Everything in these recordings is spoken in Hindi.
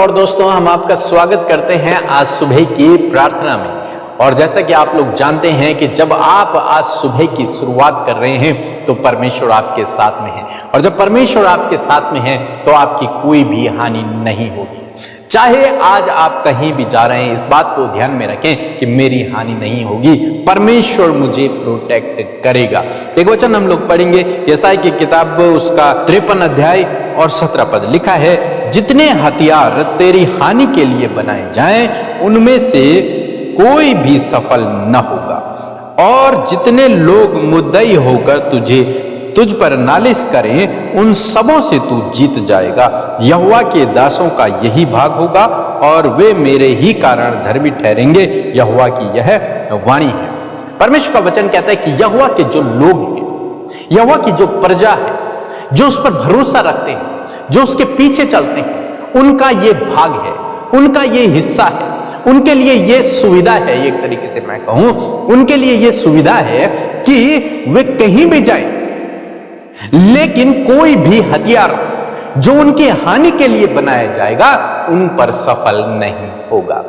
और दोस्तों, हम आपका स्वागत करते हैं आज सुबह की प्रार्थना में। और जैसा कि आप लोग जानते हैं कि जब आप आज सुबह की शुरुआत कर रहे हैं तो परमेश्वर आपके साथ में है, और जब परमेश्वर आपके साथ में है तो आपकी कोई भी हानि नहीं होगी। चाहे आज आप कहीं भी जा रहे हैं, इस बात को ध्यान में रखें कि मेरी हानि नहीं होगी, परमेश्वर मुझे प्रोटेक्ट करेगा। एक वचन हम लोग पढ़ेंगे, यशायाह की किताब उसका 53 अध्याय और 17 पद लिखा है, जितने हथियार तेरी हानि के लिए बनाए जाएं उनमें से कोई भी सफल न होगा, और जितने लोग मुद्दई होकर तुझ पर नालिश करें उन सबों से तू जीत जाएगा। यहोवा के दासों का यही भाग होगा और वे मेरे ही कारण धर्मी ठहरेंगे। यहोवा की यह वाणी है। परमेश्वर का वचन कहता है कि यहोवा के जो लोग हैं, यहोवा की जो प्रजा है, जो उस पर भरोसा रखते हैं, जो उसके पीछे चलते हैं, उनका ये भाग है, उनका ये हिस्सा है, उनके लिए ये सुविधा है। एक तरीके से मैं कहूं, उनके लिए ये सुविधा है कि वे कहीं भी जाएं, लेकिन कोई भी हथियार जो उनकी हानि के लिए बनाया जाएगा उन पर सफल नहीं होगा।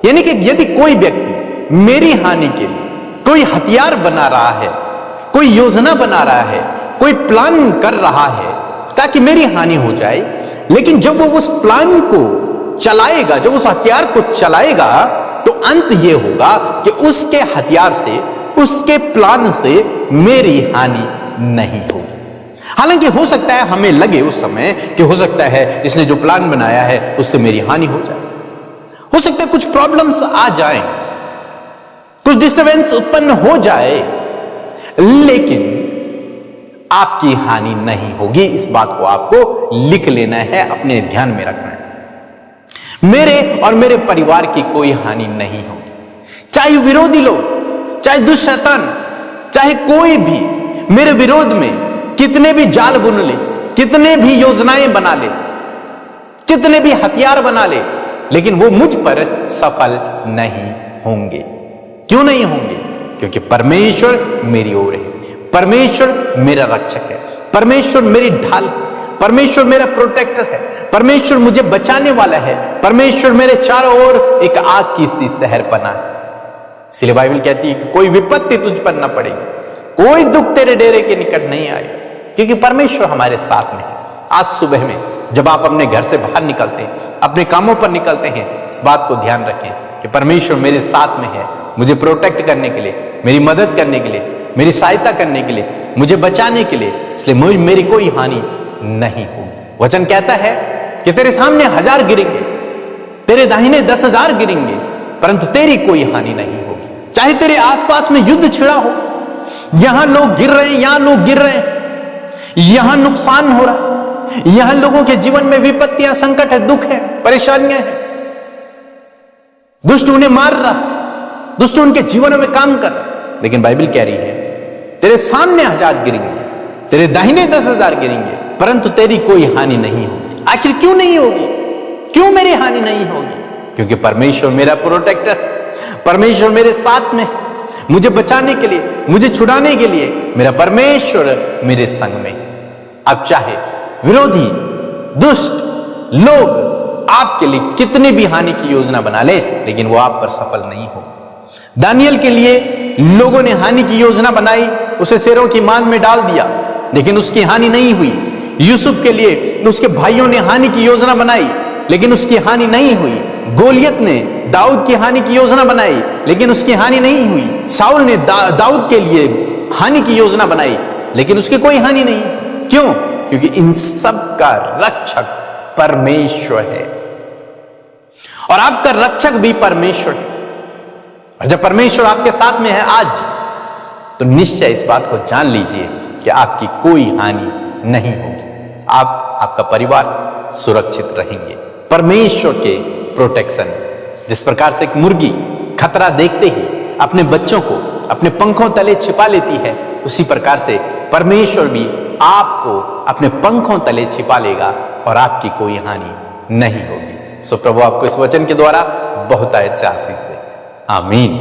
यानी कि यदि कोई व्यक्ति मेरी हानि के लिए कोई हथियार बना रहा है, कोई योजना बना रहा है, कोई प्लान कर रहा है ताकि मेरी हानि हो जाए, लेकिन जब वो उस प्लान को चलाएगा, जब उस हथियार को चलाएगा, तो अंत ये होगा कि उसके हथियार से, उसके प्लान से मेरी हानि नहीं होगी। हालांकि हो सकता है हमें लगे उस समय कि हो सकता है इसने जो प्लान बनाया है उससे मेरी हानि हो जाए, हो सकता है कुछ प्रॉब्लम्स आ जाएं, कुछ डिस्टर्बेंस उत्पन्न हो जाए, लेकिन आपकी हानि नहीं होगी। इस बात को आपको लिख लेना है, अपने ध्यान में रखना है। मेरे और मेरे परिवार की कोई हानि नहीं होगी। चाहे विरोधी लोग, चाहे दुष्ट शैतान, चाहे कोई भी मेरे विरोध में कितने भी जाल बुन ले, कितने भी योजनाएं बना ले, कितने भी हथियार बना ले, लेकिन वो मुझ पर सफल नहीं होंगे। क्यों नहीं होंगे? क्योंकि परमेश्वर मेरी ओर है, परमेश्वर मेरा रक्षक है, परमेश्वर मेरी ढाल, परमेश्वर मेरा प्रोटेक्टर है, परमेश्वर मुझे बचाने वाला है, परमेश्वर मेरे चारों ओर एक आग की सी शहर बना है। इसलिए बाइबल कहती है कि कोई विपत्ति तुझ पर न पड़ेगी, कोई दुख तेरे डेरे के निकट नहीं आएगा, क्योंकि परमेश्वर हमारे साथ में है। आज सुबह में जब आप अपने घर से बाहर निकलते हैं, अपने कामों पर निकलते हैं, इस बात को ध्यान रखें कि परमेश्वर मेरे साथ में है, मुझे प्रोटेक्ट करने के लिए, मेरी मदद करने के लिए, मेरी सहायता करने के लिए, मुझे बचाने के लिए, इसलिए मेरी कोई हानि नहीं होगी। वचन कहता है कि तेरे सामने 1000 गिरेंगे, तेरे दाहिने 10,000 गिरेंगे, परंतु तेरी कोई हानि नहीं होगी। चाहे तेरे आसपास में युद्ध छिड़ा हो, यहां लोग गिर रहे हैं, यहां लोग गिर रहे हैं, यहां नुकसान हो रहा है, यहां लोगों के जीवन में विपत्तियां, संकट है, दुख है, परेशानियां हैं, दुष्ट उन्हें मार रहा, दुष्ट उनके जीवन में काम कर रहा, लेकिन बाइबल कह रही है तेरे सामने 1000 गिरेंगे, तेरे दाहिने 10,000 गिरेंगे, परंतु तेरी कोई हानि नहीं होगी। आखिर क्यों नहीं होगी? क्यों मेरी हानि नहीं होगी? क्योंकि परमेश्वर मेरा प्रोटेक्टर, परमेश्वर मेरे साथ में, मुझे बचाने के लिए, मुझे छुड़ाने के लिए मेरा परमेश्वर मेरे संग में। अब चाहे विरोधी, दुष्ट लोग आपके लिए कितनी भी हानि की योजना बना ले, लेकिन वो आप पर सफल नहीं हो। दानियल के लिए लोगों ने हानि की योजना बनाई, उसे शेरों की मान में डाल दिया, लेकिन उसकी हानि नहीं हुई। यूसुफ के लिए उसके भाइयों ने हानि की योजना बनाई, लेकिन उसकी हानि नहीं हुई। गोलियत ने दाऊद की हानि की योजना बनाई, लेकिन उसकी हानि नहीं हुई। साउल ने दाऊद के लिए हानि की योजना बनाई, लेकिन उसकी कोई हानि नहीं। क्यों? क्योंकि इन सब का रक्षक परमेश्वर है, और आपका रक्षक भी परमेश्वर है। और जब परमेश्वर आपके साथ में है आज, तो निश्चय इस बात को जान लीजिए कि आपकी कोई हानि नहीं होगी। आप, आपका परिवार सुरक्षित रहेंगे परमेश्वर के प्रोटेक्शन। जिस प्रकार से एक मुर्गी खतरा देखते ही अपने बच्चों को अपने पंखों तले छिपा लेती है, उसी प्रकार से परमेश्वर भी आपको अपने पंखों तले छिपा लेगा और आपकी कोई हानि नहीं होगी। सो प्रभु आपको इस वचन के द्वारा बहुत अच्छा आशीष दे। आमीन।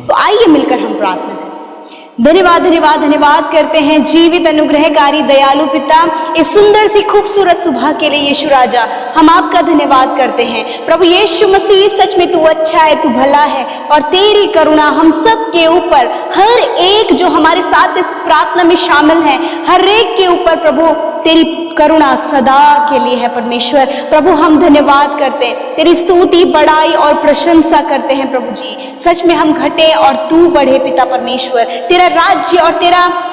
तो आइए मिलकर हम प्रार्थना करें। धन्यवाद धन्यवाद धन्यवाद करते हैं जीवित अनुग्रहकारी दयालु पिता, इस सुंदर सी खूबसूरत सुबह के लिए यीशु राजा हम आपका धन्यवाद करते हैं। प्रभु यीशु मसीह, सच में तू अच्छा है, तू भला है और तेरी करुणा हम सब के ऊपर, हर एक जो हमारे साथ इस प्रार्थना में शामिल है, हर एक के ऊपर प्रभु तेरी करुणा सदा के लिए है। परमेश्वर प्रभु हम धन्यवाद करते हैं, तेरी स्तुति बड़ाई और प्रशंसा करते हैं। प्रभु जी सच में हम घटे और तू बढ़े पिता परमेश्वर, तेरा राज्य और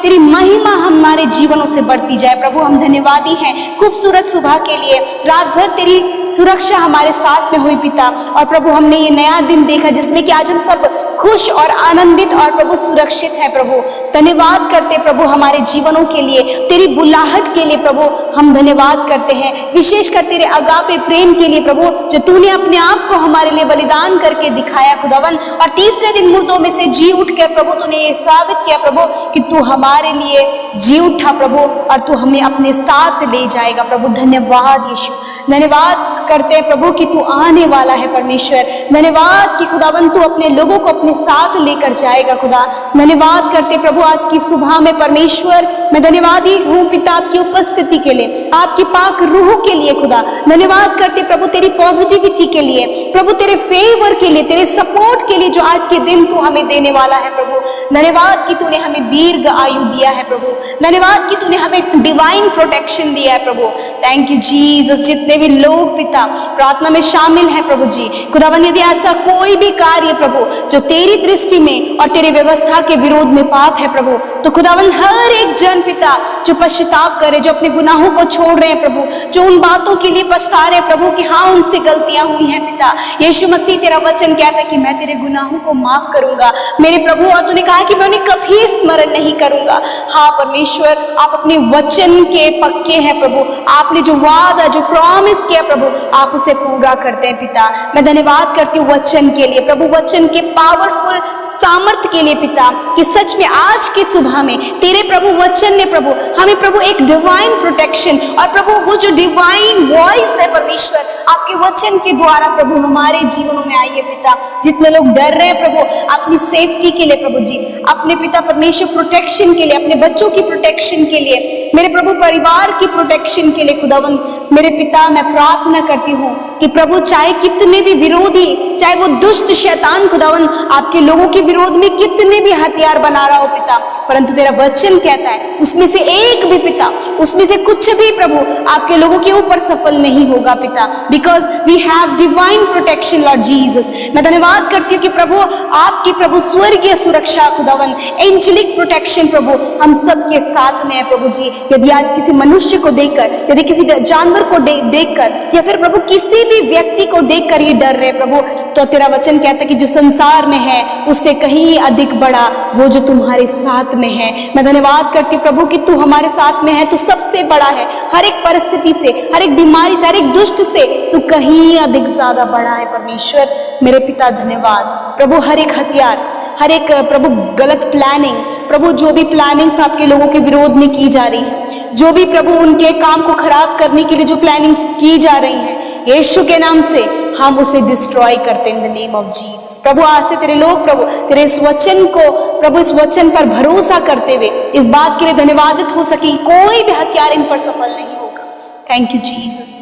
तेरी महिमा हमारे जीवनों से बढ़ती जाए। प्रभु हम धन्यवादी हैं खूबसूरत सुबह के लिए, रात भर तेरी सुरक्षा हमारे साथ में हुई पिता, और प्रभु हमने ये नया दिन देखा जिसमें कि आज हम सब खुश और आनंदित और प्रभु सुरक्षित है। प्रभु धन्यवाद करते प्रभु हमारे जीवनों के लिए, तेरी बुलाहट के लिए प्रभु हम धन्यवाद करते हैं, विशेषकर तेरे अगापे प्रेम के लिए प्रभु, जो तूने अपने आप को हमारे लिए बलिदान करके दिखाया खुदावन, और तीसरे दिन मुर्दों में से जी उठ कर प्रभु तूने ये साबित किया प्रभु कि तू हमारे लिए जी उठा प्रभु, और तू हमें अपने साथ ले जाएगा। प्रभु धन्यवाद यीशु, धन्यवाद करते हैं प्रभु कि तू आने वाला है परमेश्वर। धन्यवाद कि खुदावन तू अपने लोगों को अपने साथ लेकर जाएगा खुदा। धन्यवाद करते प्रभु आज की सुबह में परमेश्वर, मैं धन्यवादी हूँ पिता आपकी उपस्थिति के लिए, आपकी पाक रूह के लिए खुदा। धन्यवाद करते प्रभु तेरी पॉजिटिविटी के लिए, प्रभु तेरे फेवर के लिए, तेरे सपोर्ट के लिए जो आज के दिन तू हमें देने वाला है प्रभु। धन्यवाद कि तूने हमें दीर्घ आयु दिया है प्रभु, धन्यवाद कि तूने हमें डिवाइन प्रोटेक्शन दिया है प्रभु। Thank you Jesus. जितने भी लोग पिता प्रार्थना में शामिल है प्रभु जी, खुदावन यदि ऐसा कोई भी कार्य प्रभु जो तेरी दृष्टि में और तेरी व्यवस्था के विरोध में पाप है प्रभु, तो खुदावन हर एक जन पिता जो पश्चाताप करे, जो अपने गुनाहों को छोड़ रहे हैं प्रभु, जो उन बातों के लिए पछता रहे प्रभु कि हाँ उनसे गलतियां हुई हैं पिता, यीशु मसीह तेरा वचन कहता है कि मैं तेरे गुनाहों को माफ करूंगा मेरे प्रभु, और तूने कहा कि मैं उन्हें कभी स्मरण नहीं करूंगा। हाँ परमेश्वर आप अपने वचन के पक्के हैं प्रभु, आपने जो वादा जो प्रॉमिस किया प्रभु आप उसे पूरा करते हैं पिता। मैं धन्यवाद करती हूँ वचन के लिए प्रभु, वचन के पावरफुल सामर्थ्य के लिए पिता, कि सच में आज की सुबह में तेरे प्रभु वचन ने प्रभु हमें प्रभु एक डिवाइन प्रोटेक्शन, और प्रभु वो जो डिवाइन वॉइस है परमेश्वर आपके वचन के द्वारा प्रभु हमारे जीवनों में आई है पिता। जितने लोग डर रहे हैं प्रभु अपनी सेफ्टी के लिए प्रभु जी, अपने पिता परमेश्वर प्रोटेक्शन के लिए, अपने बच्चों की प्रोटेक्शन के लिए, मेरे प्रभु परिवार की प्रोटेक्शन के लिए खुदावन मेरे पिता मैं प्रार्थना करती हूँ कि प्रभु चाहे कितने भी विरोधी, चाहे वो दुष्ट शैतान खुदावन आपके लोगों के विरोध में कितने भी हथियार बना रहा हो पिता, परंतु तेरा वचन कहता है उसमें से एक भी पिता, उसमें से कुछ भी प्रभु आपके लोगों के ऊपर सफल नहीं होगा पिता, because we have divine protection Lord Jesus. मैं धन्यवाद करती हूँ कि प्रभु आपकी प्रभु स्वर्गीय सुरक्षा खुदावन, एंजेलिक प्रोटेक्शन प्रभु हम सबके साथ में है प्रभु जी। यदि आज किसी मनुष्य को देखकर, यदि किसी जानवर को देखकर, या फिर प्रभु किसी भी व्यक्ति को देखकर ये डर रहे प्रभु, तो तेरा वचन कहता है कि जो संसार में है उससे कहीं अधिक बड़ा वो जो तुम्हारे साथ में है। मैं धन्यवाद करती हूँ प्रभु कि तू हमारे साथ में है, तू सबसे बड़ा है, हर एक परिस्थिति से, हर एक बीमारी से, हर एक दुष्ट से तू कहीं अधिक ज्यादा बड़ा है परमेश्वर मेरे पिता। धन्यवाद प्रभु, हर एक हथियार, हर एक प्रभु गलत प्लानिंग प्रभु, जो भी प्लानिंग्स आपके लोगों के विरोध में की जा रही है, जो भी प्रभु उनके काम को खराब करने के लिए जो प्लानिंग्स की जा रही हैं, यीशु के नाम से हम उसे डिस्ट्रॉय करते हैं in the name of Jesus. प्रभु आज से तेरे लोग प्रभु तेरे इस वचन को प्रभु, इस वचन पर भरोसा करते हुए इस बात के लिए धन्यवादित हो सके कोई भी हथियार इन पर सफल नहीं होगा। Thank you Jesus,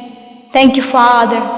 thank you father.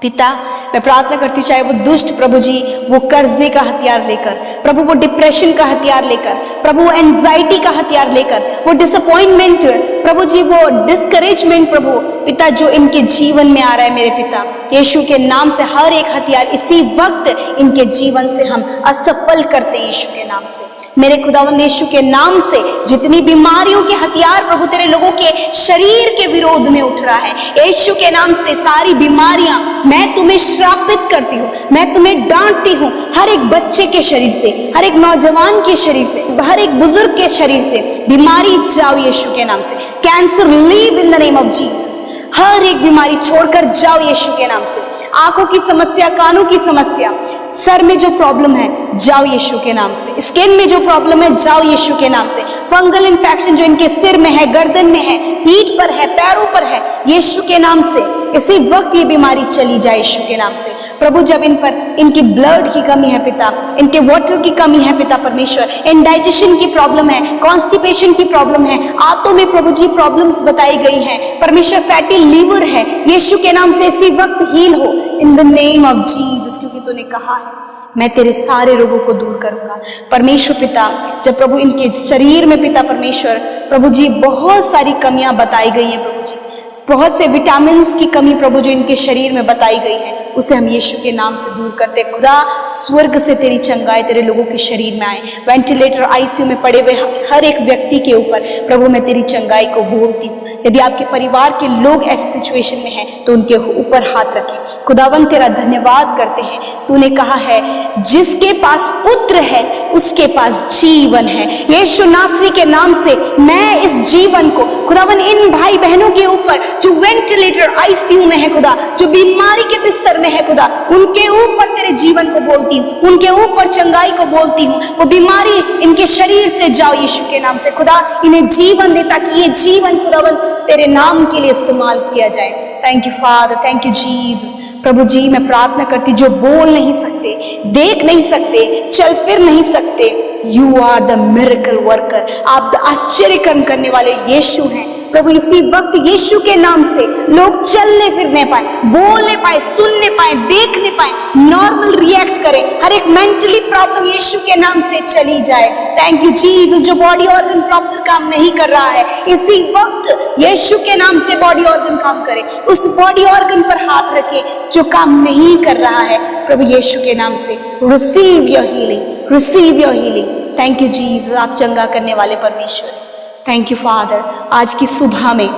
पिता मैं प्रार्थना करती हूँ चाहे वो दुष्ट प्रभु जी वो कर्जे का हथियार लेकर प्रभु, वो डिप्रेशन का हथियार लेकर प्रभु, वो एंजाइटी का हथियार लेकर, वो डिसअपॉइंटमेंट प्रभु जी, वो डिस्करेजमेंट प्रभु पिता जो इनके जीवन में आ रहा है मेरे पिता, यीशु के नाम से हर एक हथियार इसी वक्त इनके जीवन से हम असफल करते हैं यीशु के नाम से। मेरे खुदावंद यीशु के नाम से जितनी बीमारियों के हथियार प्रभु तेरे लोगों के शरीर के विरोध में उठ रहा है, यीशु के नाम से सारी बीमारियां मैं तुम्हें श्रापित करती हूँ, मैं तुम्हें डांटती हूँ। हर एक बच्चे के शरीर से, हर एक नौजवान के शरीर से, हर एक बुजुर्ग के शरीर से बीमारी जाओ यीशु के नाम से। Cancer leave in the name of Jesus. हर एक बीमारी छोड़कर जाओ यीशु के नाम से। आंखों की समस्या, कानों की समस्या, सर में जो प्रॉब्लम है जाओ यीशु के नाम से। स्किन में जो प्रॉब्लम है जाओ यीशु के नाम से। फंगल इन्फेक्शन जो इनके सिर में है, गर्दन में है, पीठ पर है, पैरों पर है, यीशु के नाम से इसी वक्त ये बीमारी चली जाए यीशु के नाम से। प्रभु जब इन पर इनकी ब्लड की कमी है पिता, इनके वाटर की कमी है पिता परमेश्वर, इंडाइजेशन की प्रॉब्लम है, कॉन्स्टिपेशन की प्रॉब्लम है, आंतों में प्रभु जी प्रॉब्लम्स बताई गई हैं परमेश्वर, फैटी लीवर है, यीशु के नाम से इसी वक्त हील हो इन द नेम ऑफ जीसस, क्योंकि तूने कहा है मैं तेरे सारे रोगों को दूर करूंगा परमेश्वर पिता। जब प्रभु इनके शरीर में पिता परमेश्वर प्रभु जी बहुत सारी कमियां बताई गई हैं प्रभु जी, बहुत से विटामिन की कमी प्रभु जो इनके शरीर में बताई गई है, उसे हम यीशु के नाम से दूर करते। खुदा स्वर्ग से तेरी चंगाई तेरे लोगों के शरीर में आए, वेंटिलेटर आईसीयू में पड़े हुए हर एक व्यक्ति के ऊपर प्रभु मैं तेरी चंगाई को बोलती हूँ। यदि आपके परिवार के लोग ऐसे सिचुएशन में हैं तो उनके ऊपर हाथ रखें। खुदावन तेरा धन्यवाद करते हैं, तूने कहा है जिसके पास पुत्र है उसके पास जीवन है। यीशु नासरी के नाम से मैं इस जीवन को खुदावन इन भाई बहनों के ऊपर जो वेंटिलेटर आईसीयू में है खुदा, जो बीमारी के बिस्तर में है खुदा, उनके ऊपर तेरे जीवन को बोलती हूँ, उनके ऊपर चंगाई को बोलती हूँ। वो बीमारी इनके शरीर से जाओ यीशु के नाम से। खुदा इन्हें जीवन दे ताकि ये जीवन खुदावन तेरे नाम के लिए इस्तेमाल किया जाए। Thank you father, thank you Jesus. प्रभु जी मैं प्रार्थना करती जो बोल नहीं सकते, देख नहीं सकते, चल फिर नहीं सकते, you are the miracle worker, आप आश्चर्य कर्म करने वाले यीशु हैं प्रभु। इसी वक्त यीशु के नाम से लोग चलने फिरने पाए, बोलने पाए, सुनने पाए, देखने पाए, नॉर्मल रिएक्ट करें, हर एक मेंटली प्रॉब्लम यीशु के नाम से चली जाए। Thank you Jesus. जो बॉडी ऑर्गन प्रॉपर काम नहीं कर रहा है इसी वक्त यीशु के नाम से बॉडी ऑर्गन काम करे, उस बॉडी ऑर्गन पर हाथ रखे जो काम नहीं कर रहा है प्रभु यीशु के नाम से। Receive your healing, receive your healing. Thank you Jesus, आप चंगा करने वाले परमेश्वर। Thank you father. आज की सुबह में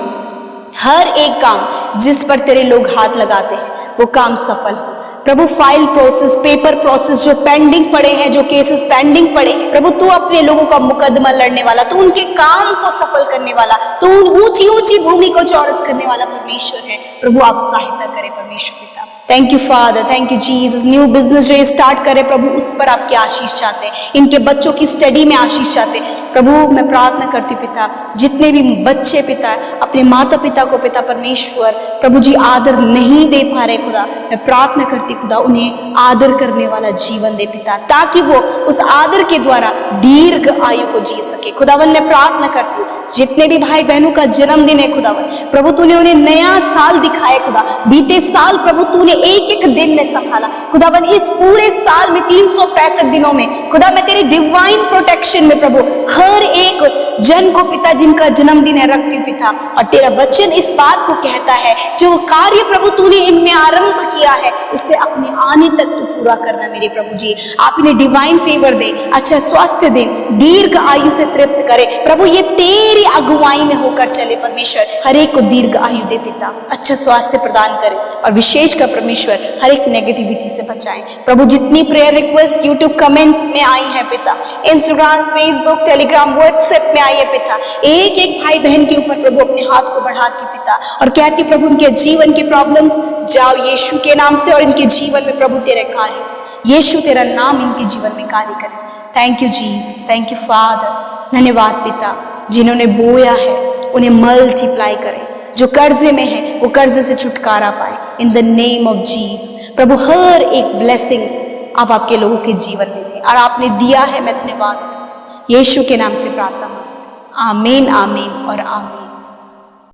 हर एक काम जिस पर तेरे लोग हाथ लगाते हैं वो काम सफल हो प्रभु। फाइल प्रोसेस, पेपर प्रोसेस जो पेंडिंग पड़े हैं, जो केसेस पेंडिंग पड़े हैं प्रभु, तू अपने लोगों का मुकदमा लड़ने वाला, तू उनके काम को सफल करने वाला, तू ऊंची ऊंची भूमि को चौरस करने वाला परमेश्वर है प्रभु। आप सहायता करें परमेश्वर पिता। Thank you father, thank you Jesus. New business जो ये स्टार्ट करे प्रभु उस पर आपकी आशीष चाहते हैं, इनके बच्चों की स्टडी में आशीष चाहते हैं प्रभु। मैं प्रार्थना करती पिता जितने भी बच्चे पिता अपने माता पिता को पिता परमेश्वर प्रभु जी आदर नहीं दे पा रहे खुदा, मैं प्रार्थना करती खुदा उन्हें आदर करने वाला जीवन दे पिता, ताकि वो उस आदर के द्वारा दीर्घ आयु को जी सके। खुदावन मैं प्रार्थना करती हूँ जितने भी भाई बहनों का जन्मदिन है खुदावन प्रभु तूने उन्हें नया साल दिखाया खुदा। बीते साल प्रभु तूने एक एक दिन में संभाला खुदावन। इस पूरे साल में 365 दिनों में खुदा मैं तेरी डिवाइन प्रोटेक्शन में प्रभु हर एक जन को पिता जिनका जन्मदिन है रखती हूँ पिता। और तेरा वचन इस बात को कहता है जो कार्य प्रभु तूने इनमें आरंभ किया है उसे अपने आने तक तू पूरा करना मेरे प्रभु जी। आप इन्हें डिवाइन फेवर दे, अच्छा स्वास्थ्य दे, दीर्घ आयु से तृप्त करे प्रभु। ये तेरी अगुवाई में होकर चले परमेश्वर। हर एक को दीर्घ आयु दे पिता, अच्छा स्वास्थ्य प्रदान करे और विशेष कर परमेश्वर हर एक नेगेटिविटी से बचाएं प्रभु। जितनी प्रेयर रिक्वेस्ट यूट्यूब कमेंट्स में आई है पिता, इंस्टाग्राम, फेसबुक, टेलीग्राम, व्हाट्सएप में आई है पिता, एक एक भाई बहन के ऊपर प्रभु अपने हाथ को बढ़ाती पिता और कहती प्रभु उनके जीवन के प्रॉब्लम्स जाओ यीशु के नाम से और इनके जीवन में प्रभु तेरे कार्य, यीशु तेरा नाम इनके जीवन में कार्य करे। Thank you Jesus, thank you father. धन्यवाद पिता, जिन्होंने बोया है उन्हें मल्टीप्लाई करें, जो कर्जे में है वो कर्जे से छुटकारा पाए in the name of Jesus. प्रभु हर एक ब्लेसिंग्स आप आपके लोगों के जीवन में दें और आपने दिया है, मैं धन्यवाद करती हूं। यीशु के नाम से प्रार्थना मांगती हूं, आमीन, आमीन और आमीन।